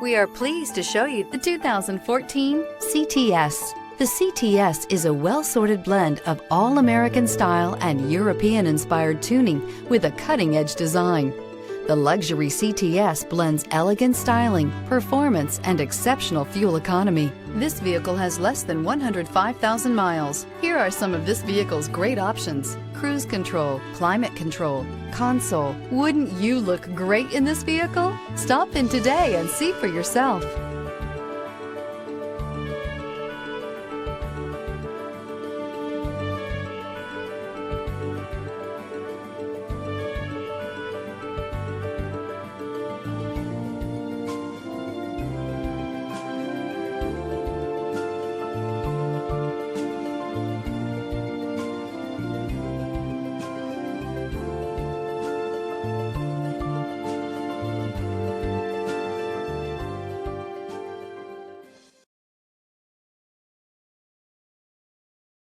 We are pleased to show you The 2014 CTS. The CTS is a well-sorted blend of all-American style and European-inspired tuning with a cutting-edge design. The luxury CTS blends elegant styling, performance, and exceptional fuel economy. This vehicle has less than 105,000 miles. Here are some of this vehicle's great options: cruise control, climate control, console. Wouldn't you look great in this vehicle? Stop in today and see for yourself.